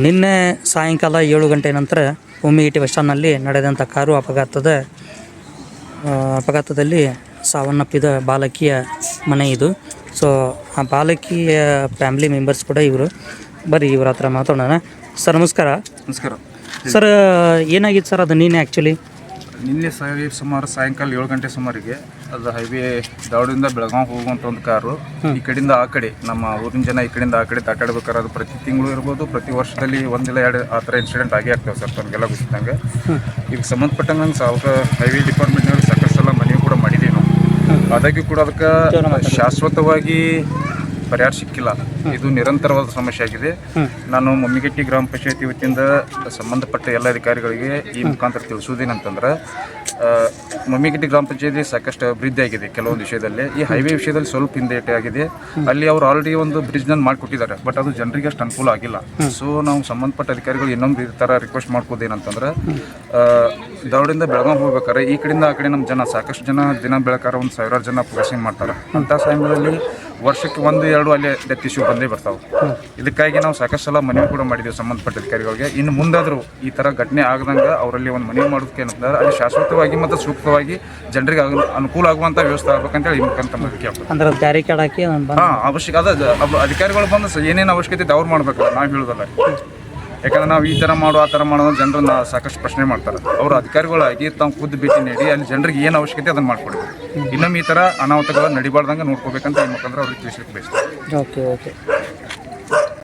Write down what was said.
ನಿನ್ನೆ ಸಾಯಂಕಾಲ 7 ಗಂಟೆ ನಂತರ ಉಮ್ಮಿಗಿಟ್ಟಿ ಬಸ್ ಸ್ಟ್ಯಾಂಡ್ನಲ್ಲಿ ನಡೆದಂಥ ಕಾರು ಅಪಘಾತದಲ್ಲಿ ಸಾವನ್ನಪ್ಪಿದ ಬಾಲಕಿಯ ಮನೆ ಇದು. ಸೊ ಆ ಬಾಲಕಿಯ ಫ್ಯಾಮಿಲಿ ಮೆಂಬರ್ಸ್ ಕೂಡ ಇವರು. ಬರ್ರಿ ಇವ್ರ ಹತ್ರ ಮಾತಾಡೋಣ. ಸರ್ ನಮಸ್ಕಾರ. ನಮಸ್ಕಾರ ಸರ್ ಏನಾಗಿತ್ತು ಸರ್ ಅದು ನಿನ್ನೆ ನಿನ್ನೆ ಸುಮಾರು ಸಾಯಂಕಾಲ 7 ಗಂಟೆ ಸುಮಾರಿಗೆ ಅದು ಹೈವೇ ದಾವಡದಿಂದ ಬೆಳಗಾವಿ ಹೋಗುವಂಥ ಒಂದು ಕಾರು ಈ ಕಡೆಯಿಂದ ಆ ಕಡೆ ನಮ್ಮ ಊರಿನ ಜನ ಈ ಕಡೆಯಿಂದ ಆ ಕಡೆ ದಾಟಾಡ್ಬೇಕಾದ್ರೆ ಅದು ಪ್ರತಿ ತಿಂಗಳು ಇರ್ಬೋದು, ಪ್ರತಿ ವರ್ಷದಲ್ಲಿ ಒಂದಿಲ್ಲ ಎರಡು ಆ ಥರ ಇನ್ಸಿಡೆಂಟ್ ಆಗೇ ಆಗ್ತವೆ ಸರ್. ತಮಗೆಲ್ಲ ಗೊತ್ತಿದ್ದಂಗೆ ಈಗ ಸಂಬಂಧಪಟ್ಟಂಗೆ ನಂಗೆ ಹೈವೇ ಡಿಪಾರ್ಟ್ಮೆಂಟ್ನವ್ರು ಸಾಕಷ್ಟು ಸಲ ಮನವಿ ಕೂಡ ಮಾಡಿದ್ದೀವಿ ನಾವು. ಆದಾಗ್ಯೂ ಕೂಡ ಅದಕ್ಕೆ ಶಾಶ್ವತವಾಗಿ ಪರಿಹಾರ ಸಿಕ್ಕಿಲ್ಲ. ಇದು ನಿರಂತರವಾದ ಸಮಸ್ಯೆ ಆಗಿದೆ. ನಾನು ಮುಮ್ಮಿಗಿಟ್ಟಿ ಗ್ರಾಮ ಪಂಚಾಯತಿ ವತಿಯಿಂದ ಸಂಬಂಧಪಟ್ಟ ಎಲ್ಲ ಅಧಿಕಾರಿಗಳಿಗೆ ಈ ಮುಖಾಂತರ ತಿಳಿಸುವುದೇನಂತಂದ್ರೆ, ಮುಮ್ಮಿಗಿಟ್ಟಿ ಗ್ರಾಮ ಪಂಚಾಯತಿ ಸಾಕಷ್ಟು ಅಭಿವೃದ್ಧಿ ಆಗಿದೆ ಕೆಲವೊಂದು ವಿಷಯದಲ್ಲಿ. ಈ ಹೈವೇ ವಿಷಯದಲ್ಲಿ ಸ್ವಲ್ಪ ಹಿಂದೇಟೆ ಆಗಿದೆ. ಅಲ್ಲಿ ಅವರು ಆಲ್ರೆಡಿ ಒಂದು ಬ್ರಿಡ್ಜ್ನ ಮಾಡಿಕೊಟ್ಟಿದ್ದಾರೆ, ಬಟ್ ಅದು ಜನರಿಗೆ ಅಷ್ಟು ಅನುಕೂಲ ಆಗಿಲ್ಲ. ಸೊ ನಾವು ಸಂಬಂಧಪಟ್ಟ ಅಧಿಕಾರಿಗಳು ಇನ್ನೊಂದು ಈ ಥರ ರಿಕ್ವೆಸ್ಟ್ ಮಾಡ್ಕೋದೇನಂತಂದ್ರೆ, ದಾವಡಿಂದ ಬೆಳಗಾವಿ ಹೋಗ್ಬೇಕಾರೆ ಈ ಕಡೆಯಿಂದ ಆ ಕಡೆ ನಮ್ಮ ಜನ ಸಾಕಷ್ಟು ಜನ ದಿನ ಬೆಳಕಾರ ಒಂದು 1000 ಜನ ಪ್ರವಾಸ ಮಾಡ್ತಾರೆ. ಅಂಥ ಸಮಯದಲ್ಲಿ ವರ್ಷಕ್ಕೆ 1-2 ಅಲ್ಲಿ ಡೆತ್ ಇಶ್ಯೂ ಬಂದೇ ಬರ್ತಾವೆ. ಇದಕ್ಕಾಗಿ ನಾವು ಸಾಕಷ್ಟು ಸಲ ಮನವಿ ಕೂಡ ಮಾಡಿದ್ದೀವಿ ಸಂಬಂಧಪಟ್ಟ ಅಧಿಕಾರಿಗಳಿಗೆ. ಇನ್ನು ಮುಂದಾದರೂ ಈ ಥರ ಘಟನೆ ಆಗದಂಗೆ ಅವರಲ್ಲಿ ಒಂದು ಮನವಿ ಮಾಡೋದಕ್ಕೆ ಏನಂತಂದ್ರೆ, ಅಲ್ಲಿ ಶಾಶ್ವತವಾಗಿ ಮತ್ತು ಸೂಕ್ತವಾಗಿ ಜನರಿಗೆ ಅನುಕೂಲ ಆಗುವಂಥ ವ್ಯವಸ್ಥೆ ಆಗ್ಬೇಕಂತೇಳಿ ಈ ಮುಖಾಂತರ ಅಂದ್ರೆ ಬ್ಯಾರಿಕೇಡ್ ಹಾಕಿ ಅವಶ್ಯಕ ಅಧಿಕಾರಿಗಳು ಬಂದು ಏನೇನು ಅವಶ್ಯಕತೆ ಇದೆ ಅವ್ರು ಮಾಡ್ಬೇಕಲ್ಲ, ನಾವು ಹೇಳೋದಲ್ಲ. ಯಾಕಂದ್ರೆ ನಾವು ಈ ಥರ ಮಾಡೋ ಆ ಥರ ಮಾಡೋದು ಜನರನ್ನ ಸಾಕಷ್ಟು ಪ್ರಶ್ನೆ ಮಾಡ್ತಾರೆ. ಅವರು ಅಧಿಕಾರಿಗಳಾಗಿ ತಾವು ಖುದ್ದು ಭೇಟಿ ನೀಡಿ ಅಲ್ಲಿ ಜನರಿಗೆ ಏನು ಅವಶ್ಯಕತೆ ಅದನ್ನು ಮಾಡಿಕೊಡ್ಬೇಕು. ಇನ್ನೊಮ್ಮೆ ಈ ಥರ ಅನಾಹುತಗಳು ನಡಿಬಾರ್ದಂಗೆ ನೋಡ್ಕೋಬೇಕಂತ ಈ ಮುಖಾಂತರ ಅವ್ರಿಗೆ ತಿಳಿಸ್ಲಿಕ್ಕೆ ಬಯಸ್ತಾರೆ. ಓಕೆ.